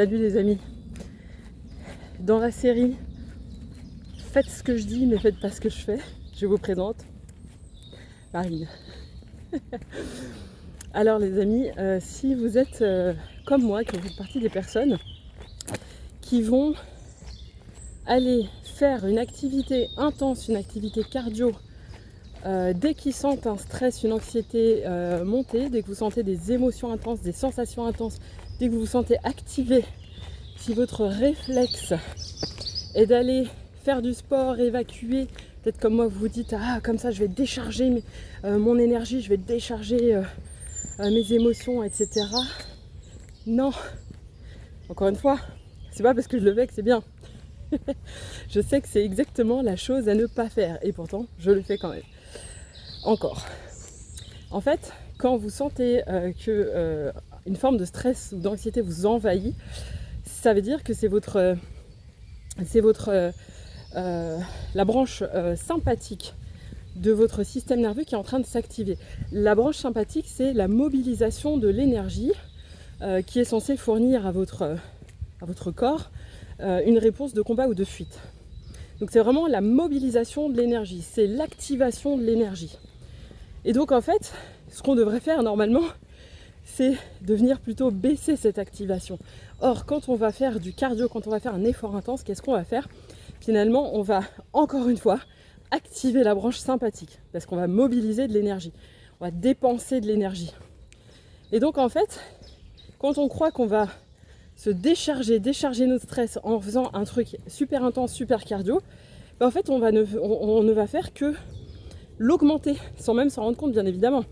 Salut les amis. Dans la série Faites ce que je dis mais faites pas ce que je fais, je vous présente Marine. Alors les amis, si vous êtes comme moi, que vous faites partie des personnes qui vont aller faire une activité intense, une activité cardio, dès qu'ils sentent un stress, une anxiété monter, dès que vous sentez des émotions intenses, des sensations intenses, dès que vous vous sentez activé, si votre réflexe est d'aller faire du sport, évacuer, peut-être comme moi vous vous dites ah comme ça je vais décharger mon énergie, je vais décharger mes émotions, etc. Non, encore une fois, c'est pas parce que je le fais que c'est bien. Je sais que c'est exactement la chose à ne pas faire et pourtant je le fais quand même. Encore. En fait, quand vous sentez que une forme de stress ou d'anxiété vous envahit, ça veut dire que c'est la branche sympathique de votre système nerveux qui est en train de s'activer. La branche sympathique, c'est la mobilisation de l'énergie qui est censée fournir à votre corps une réponse de combat ou de fuite. Donc c'est vraiment la mobilisation de l'énergie, c'est l'activation de l'énergie. Et donc en fait, ce qu'on devrait faire normalement, c'est de venir plutôt baisser cette activation. Or, quand on va faire du cardio, quand on va faire un effort intense, qu'est-ce qu'on va faire ? Finalement, on va encore une fois activer la branche sympathique parce qu'on va mobiliser de l'énergie, on va dépenser de l'énergie. Et donc en fait, quand on croit qu'on va se décharger notre stress en faisant un truc super intense, super cardio, ben en fait on ne va faire que l'augmenter sans même s'en rendre compte bien évidemment.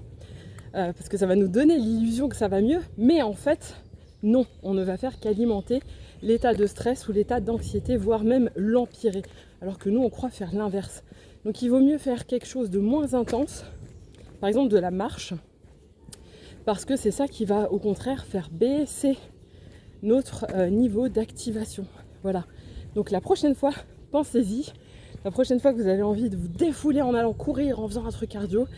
Parce que ça va nous donner l'illusion que ça va mieux, mais en fait, non, on ne va faire qu'alimenter l'état de stress ou l'état d'anxiété, voire même l'empirer, alors que nous, on croit faire l'inverse. Donc il vaut mieux faire quelque chose de moins intense, par exemple de la marche, parce que c'est ça qui va au contraire faire baisser notre niveau d'activation. Voilà, donc la prochaine fois, pensez-y, la prochaine fois que vous avez envie de vous défouler en allant courir, en faisant un truc cardio,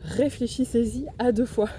réfléchissez-y à 2 fois.